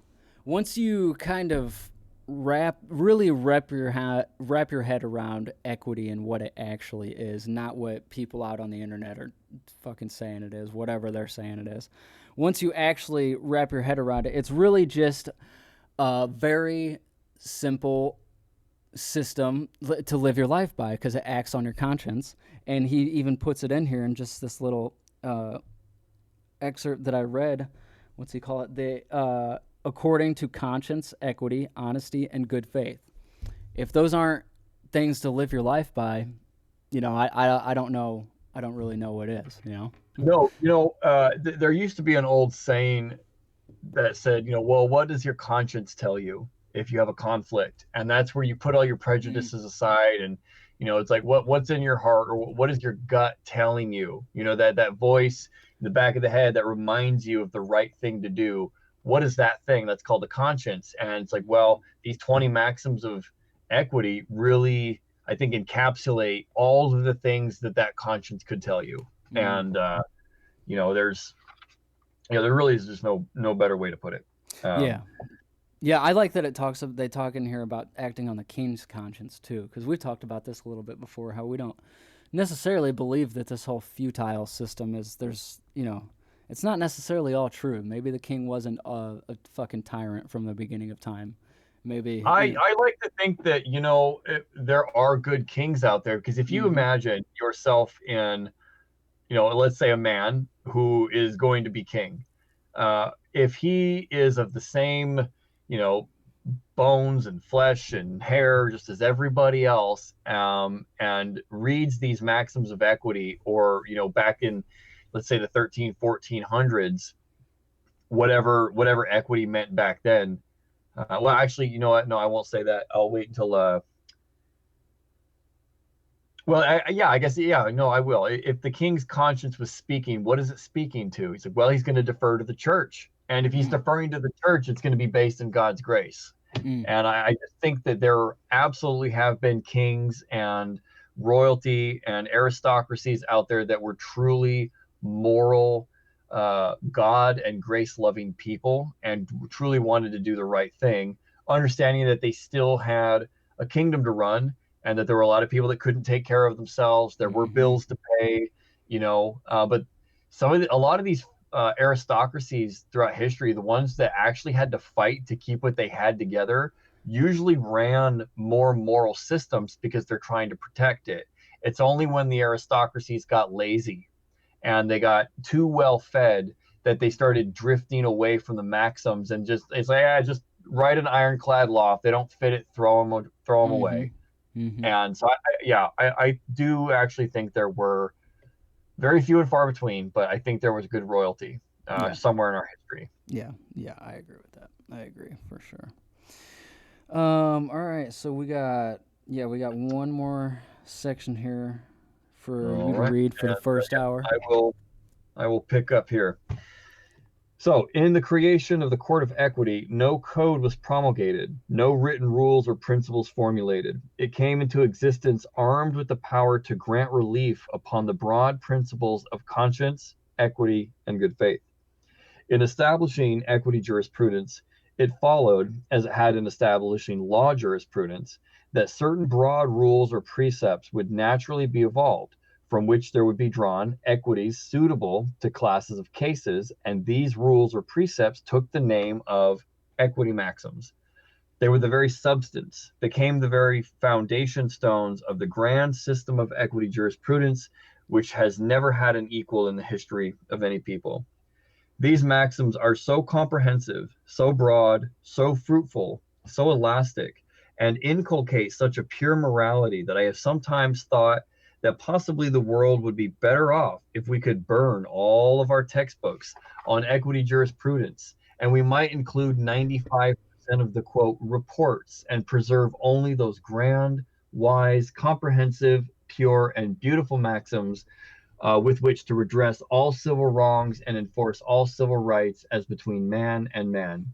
once you kind of wrap your head around equity and what it actually is, not what people out on the internet are fucking saying it is, whatever they're saying it is. Once you actually wrap your head around it, it's really just a very simple system to live your life by because it acts on your conscience. And he even puts it in here in just this little excerpt that I read. What's he call it? The according to conscience, equity, honesty, and good faith. If those aren't things to live your life by, I don't know. I don't really know what is. No, there used to be an old saying that said, well, what does your conscience tell you if you have a conflict? And that's where you put all your prejudices aside, and it's like what's in your heart, or what is your gut telling you? That voice in the back of the head that reminds you of the right thing to do. What is that thing? That's called the conscience. And it's like, well, these 20 maxims of equity really, I think, encapsulate all of the things that conscience could tell you. And there really is just no better way to put it. Yeah, I like that they talk in here about acting on the king's conscience too, because we've talked about this a little bit before, how we don't necessarily believe that this whole futile system is, it's not necessarily all true. Maybe the king wasn't a fucking tyrant from the beginning of time. Maybe I like to think that there are good kings out there, because if you imagine yourself in let's say a man who is going to be king, if he is of the same bones and flesh and hair just as everybody else, and reads these maxims of equity, or back in, let's say, the 1400s, whatever equity meant back then. Well, actually, you know what? No, I won't say that. I'll wait until. I guess. Yeah, no, I will. If the king's conscience was speaking, what is it speaking to? He said, well, he's going to defer to the church. And if he's deferring to the church, it's going to be based in God's grace. And I just think that there absolutely have been kings and royalty and aristocracies out there that were truly moral, God and grace-loving people, and truly wanted to do the right thing, understanding that they still had a kingdom to run, and that there were a lot of people that couldn't take care of themselves. There were bills to pay, but a lot of these aristocracies throughout history, the ones that actually had to fight to keep what they had together, usually ran more moral systems because they're trying to protect it. It's only when the aristocracies got lazy and they got too well fed that they started drifting away from the maxims and just it's like, just write an ironclad law. If they don't fit it, throw them Mm-hmm. away. Mm-hmm. And so, I do actually think there were very few and far between, but I think there was good royalty Yeah. somewhere in our history. Yeah. Yeah. I agree with that. I agree for sure. All right. So we got one more section here for you All to right, read for the and first hour. I will pick up here. So, in the creation of the Court of Equity, no code was promulgated, no written rules or principles formulated. It came into existence armed with the power to grant relief upon the broad principles of conscience, equity, and good faith. In establishing equity jurisprudence, it followed, as it had in establishing law jurisprudence, that certain broad rules or precepts would naturally be evolved, from which there would be drawn equities suitable to classes of cases, and these rules or precepts took the name of equity maxims. They were the very substance, became the very foundation stones of the grand system of equity jurisprudence, which has never had an equal in the history of any people. These maxims are so comprehensive, so broad, so fruitful, so elastic, and inculcate such a pure morality that I have sometimes thought that possibly the world would be better off if we could burn all of our textbooks on equity jurisprudence, and we might include 95% of the quote reports and preserve only those grand, wise, comprehensive, pure, and beautiful maxims with which to redress all civil wrongs and enforce all civil rights as between man and man.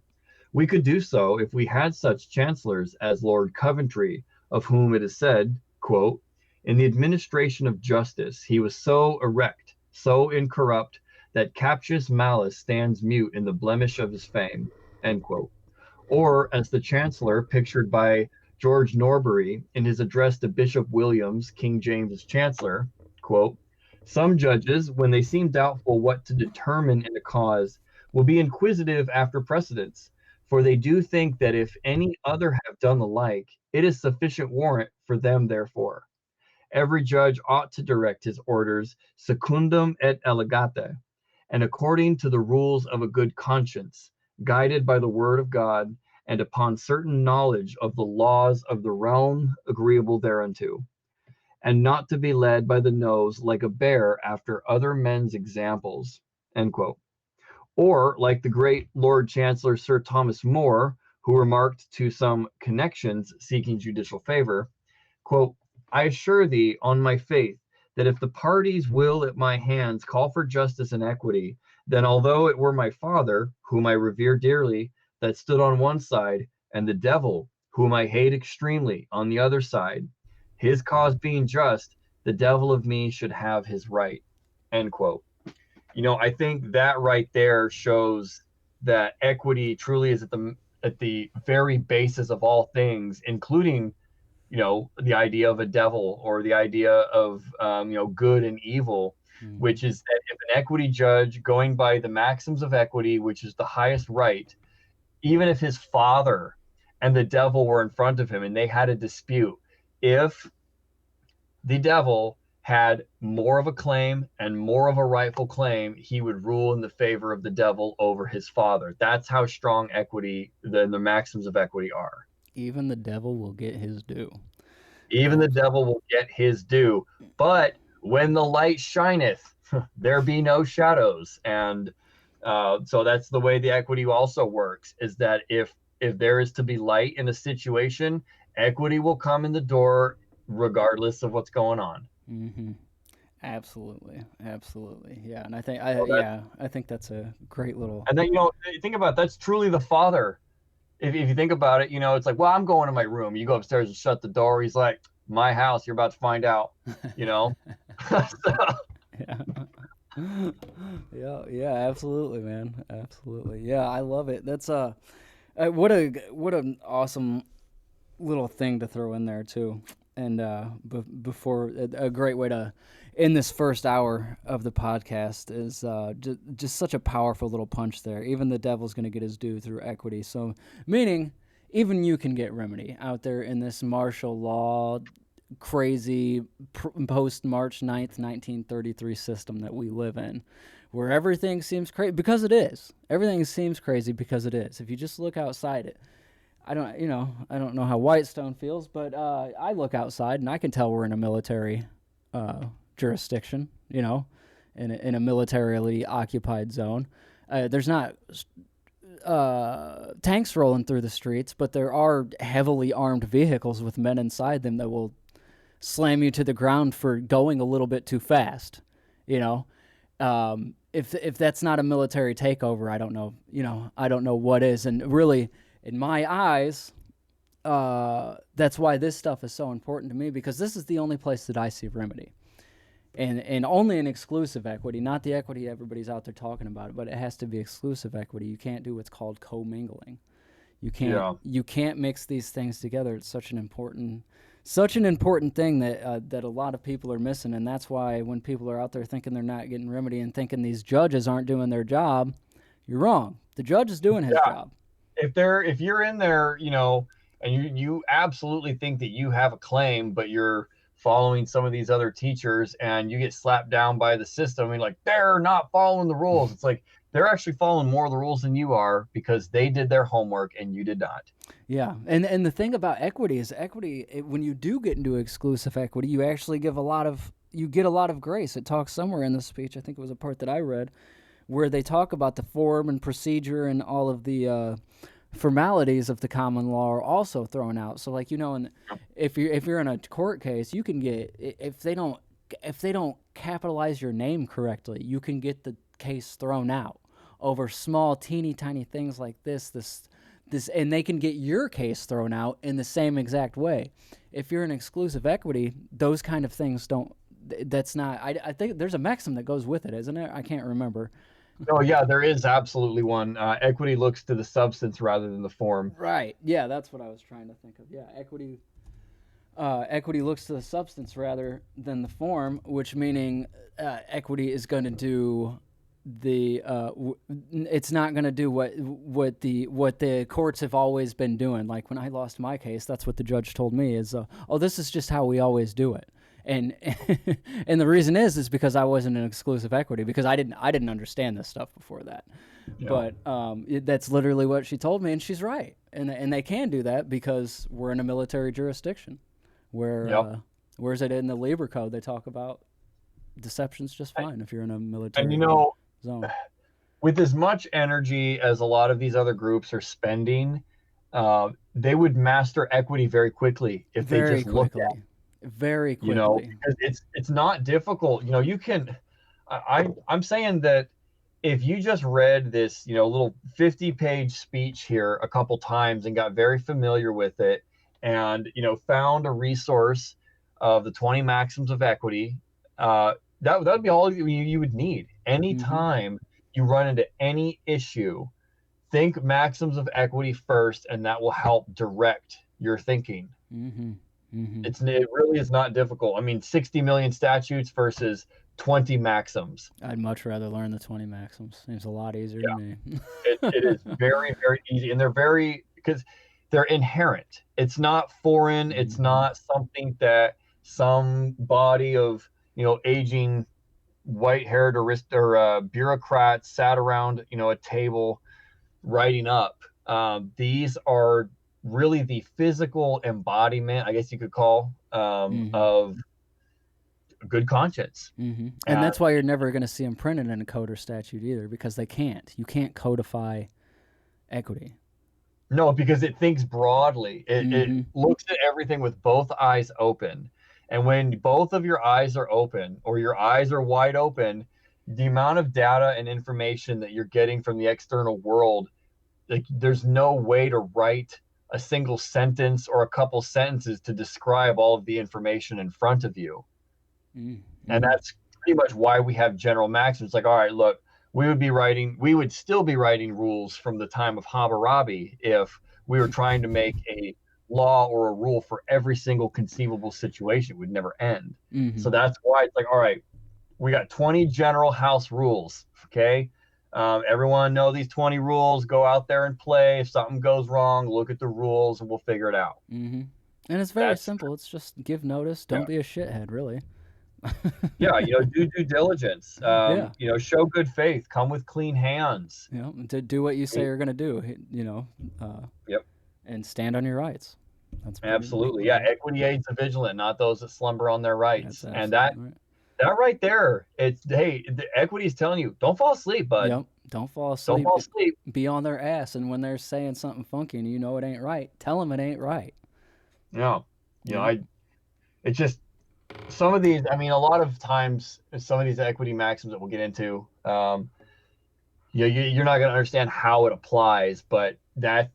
We could do so if we had such chancellors as Lord Coventry, of whom it is said, quote, in the administration of justice, he was so erect, so incorrupt, that captious malice stands mute in the blemish of his fame, end quote. Or as the chancellor pictured by George Norbury in his address to Bishop Williams, King James's chancellor, quote, some judges, when they seem doubtful what to determine in a cause, will be inquisitive after precedents, for they do think that if any other have done the like, it is sufficient warrant for them therefore. Every judge ought to direct his orders secundum et allegate, and according to the rules of a good conscience, guided by the word of God, and upon certain knowledge of the laws of the realm agreeable thereunto, and not to be led by the nose like a bear after other men's examples. End quote. Or like the great Lord Chancellor Sir Thomas More, who remarked to some connections seeking judicial favor, quote, I assure thee on my faith that if the parties will at my hands call for justice and equity, then although it were my father, whom I revere dearly, that stood on one side, and the devil, whom I hate extremely, on the other side, his cause being just, the devil of me should have his right. End quote. I think that right there shows that equity truly is at the very basis of all things, including the idea of a devil or the idea of good and evil, Mm-hmm. which is that if an equity judge going by the maxims of equity, which is the highest right, even if his father and the devil were in front of him and they had a dispute, if the devil had more of a claim and more of a rightful claim, he would rule in the favor of the devil over his father. That's how strong equity, the maxims of equity are. Even the devil will get his due. Even the devil will get his due. But when the light shineth, there be no shadows. And so that's the way the equity also works, is that if there is to be light in a situation, equity will come in the door regardless of what's going on. Mm-hmm. Absolutely, absolutely. Yeah, and So I think that's a great little. and then you think about it, that's truly the father. If you think about it, it's like, well, I'm going to my room. You go upstairs and shut the door. He's like, my house. You're about to find out. You know. So, Yeah. Yeah, yeah, absolutely, man. Absolutely. Yeah, I love it. That's what an awesome little thing to throw in there too. And before a great way to end this first hour of the podcast is just such a powerful little punch there. Even the devil's going to get his due through equity. So meaning even you can get remedy out there in this martial law crazy post March 9th, 1933 system that we live in, where everything seems crazy because it is. Everything seems crazy because it is. If you just look outside it, I don't know how Whitestone feels, but I look outside and I can tell we're in a military jurisdiction, in a militarily occupied zone. There's not tanks rolling through the streets, but there are heavily armed vehicles with men inside them that will slam you to the ground for going a little bit too fast. You know, if that's not a military takeover, I don't know. I don't know what is. And really, in my eyes, that's why this stuff is so important to me, because this is the only place that I see remedy. And only an exclusive equity, not the equity everybody's out there talking about, but it has to be exclusive equity. You can't do what's called commingling. You can't mix these things together. It's such an important thing that a lot of people are missing, and that's why when people are out there thinking they're not getting remedy and thinking these judges aren't doing their job, you're wrong. The judge is doing his job. If you're in there, and you absolutely think that you have a claim, but you're following some of these other teachers and you get slapped down by the system and like they're not following the rules. It's like they're actually following more of the rules than you are because they did their homework and you did not. Yeah, and the thing about equity is when you do get into exclusive equity, you actually get a lot of grace. It talks somewhere in the speech, I think it was a part that I read, where they talk about the form and procedure and all of the formalities of the common law are also thrown out. So like, if you're in a court case, you can get, if they don't capitalize your name correctly, you can get the case thrown out over small teeny tiny things like this, and they can get your case thrown out in the same exact way. If you're in exclusive equity, those kind of things don't, that's not, I think there's a maxim that goes with it, isn't there? I can't remember. Oh yeah, there is absolutely one. Equity looks to the substance rather than the form. Right. Yeah, that's what I was trying to think of. Yeah, equity looks to the substance rather than the form, which meaning equity is going to do it's not going to do what the courts have always been doing. Like when I lost my case, that's what the judge told me is, this is just how we always do it. And and the reason is because I wasn't in exclusive equity, because I didn't understand this stuff before that. Yeah. But that's literally what she told me, and she's right. And they can do that because we're in a military jurisdiction, where where's it in the labor code? They talk about deception's just fine if you're in a military zone. With as much energy as a lot of these other groups are spending, they would master equity very quickly if they just looked at it. Very quickly. Because it's not difficult. You can. I'm saying that if you just read this, little 50-page speech here a couple times and got very familiar with it, and found a resource of the 20 maxims of equity, that would be all you would need. Anytime you run into any issue, think maxims of equity first, and that will help direct your thinking. Mm-hmm. Mm-hmm. It really is not difficult. I mean, 60 million statutes versus 20 maxims. I'd much rather learn the 20 maxims. Seems a lot easier to me. It is very, very easy. And because they're inherent. It's not foreign. Mm-hmm. It's not something that some body of, aging white-haired or bureaucrats sat around, a table writing up. These are really the physical embodiment, I guess you could call, of good conscience. Mm-hmm. And that's why you're never going to see them printed in a code or statute either, because they can't. You can't codify equity. No, because it thinks broadly. It looks at everything with both eyes open. And when both of your eyes are open, or your eyes are wide open, the amount of data and information that you're getting from the external world, there's no way to write a single sentence or a couple sentences to describe all of the information in front of you. Mm-hmm. And that's pretty much why we have general maxims. Like, all right, look, we would still be writing rules from the time of Hammurabi if we were trying to make a law or a rule for every single conceivable situation. It would never end. Mm-hmm. So that's why it's like, all right, we got 20 general house rules. Okay. Everyone know these 20 rules. Go out there and play. If something goes wrong, look at the rules and we'll figure it out. Mm-hmm. And it's very That's simple. It's just give notice. Don't yeah. be a shithead, really. Yeah, do due diligence. Yeah. Show good faith. Come with clean hands. To do what you say you're going to do. Yep. And stand on your rights. That's Absolutely. Yeah. Equity aids the vigilant, not those that slumber on their rights. And that right there, the equity is telling you, don't fall asleep, bud. Yep. Don't fall asleep. Don't fall asleep. Be on their ass. And when they're saying something funky and you know it ain't right, tell them it ain't right. Yeah. It's just some of these, a lot of times, some of these equity maxims that we'll get into, you're not going to understand how it applies, but that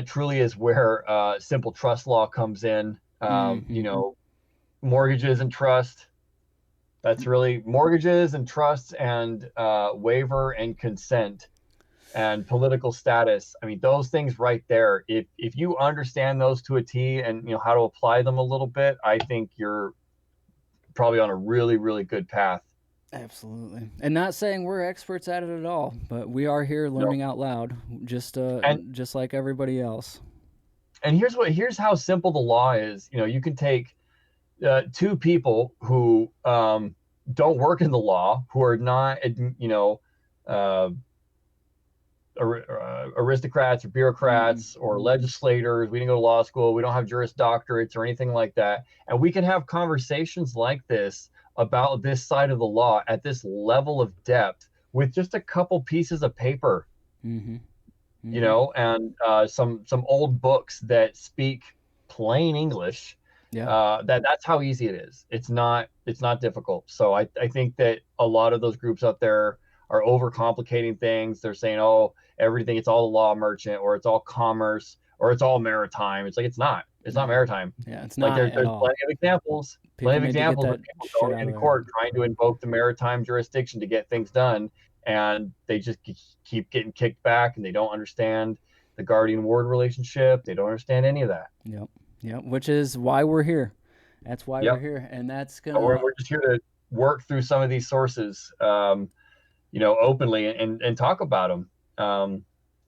truly is where simple trust law comes in. Mortgages and trust. That's really mortgages and trusts and waiver and consent and political status. Those things right there. If you understand those to a T and how to apply them a little bit, I think you're probably on a really, really good path. Absolutely. And not saying we're experts at it at all, but we are here learning out loud, just like everybody else. And here's how simple the law is. You can take two people who don't work in the law, who are not, aristocrats or bureaucrats or legislators. We didn't go to law school. We don't have Juris Doctorates or anything like that. And we can have conversations like this about this side of the law at this level of depth with just a couple pieces of paper, and some old books that speak plain English. Yeah. That's how easy it is. It's not difficult. So I think that a lot of those groups out there are overcomplicating things. They're saying, oh, everything, it's all the law merchant, or it's all commerce, or it's all maritime. It's like, it's not maritime. Yeah, it's like not there's at all. plenty of examples of people going in court trying to invoke the maritime jurisdiction to get things done, and they just keep getting kicked back, and they don't understand the guardian ward relationship. They don't understand any of that. Yep. Which is why we're here. That's why we're here, and that's gonna. We're just here to work through some of these sources, openly and talk about them.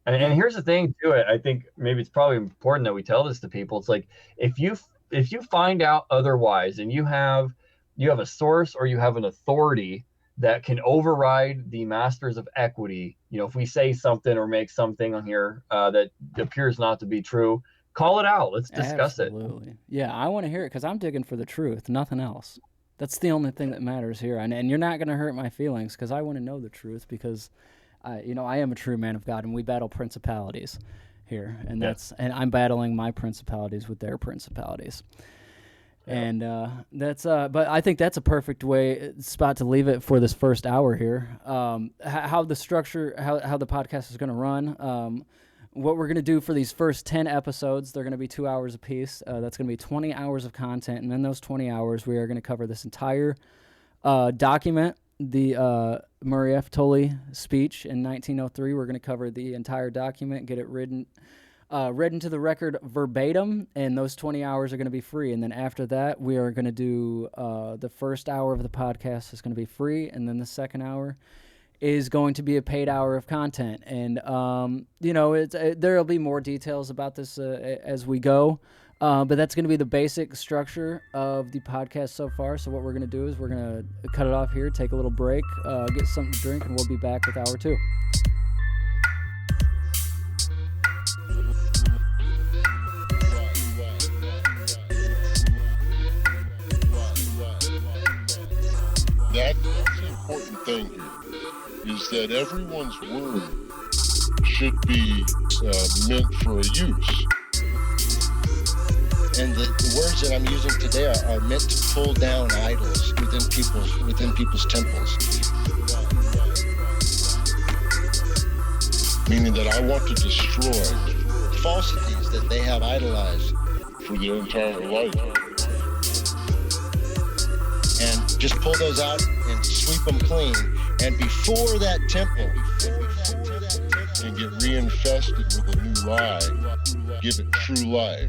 And here's the thing too. I think maybe it's probably important that we tell this to people. It's like, if you find out otherwise, and you have a source or you have an authority that can override the masters of equity, if we say something or make something on here that appears not to be true, call it out. Let's discuss it. Absolutely. Yeah, I want to hear it because I'm digging for the truth, nothing else. That's the only thing that matters here. And you're not going to hurt my feelings because I want to know the truth, because I am a true man of God, and we battle principalities here. And and I'm battling my principalities with their principalities. Yeah. And but I think that's a perfect spot to leave it for this first hour here. How the structure, how the podcast is going to run. What we're going to do for these first 10 episodes, they're going to be 2 hours apiece. That's going to be 20 hours of content. And in those 20 hours, we are going to cover this entire document, the Murray F. Tully speech in 1903. We're going to cover the entire document, get it read into the record verbatim, and those 20 hours are going to be free. And then after that, we are going to do the first hour of the podcast is going to be free, and then the second hour is going to be a paid hour of content. And, there'll be more details about this as we go. But that's going to be the basic structure of the podcast so far. So what we're going to do is we're going to cut it off here, take a little break, get something to drink, and we'll be back with hour 2. That's the important thing here, is that everyone's word should be meant for a use. And the words that I'm using today are meant to pull down idols within people's temples. Meaning that I want to destroy falsities that they have idolized for their entire life. And just pull those out and sweep them clean. And before that temple, and get reinfested with a new lie, give it true life.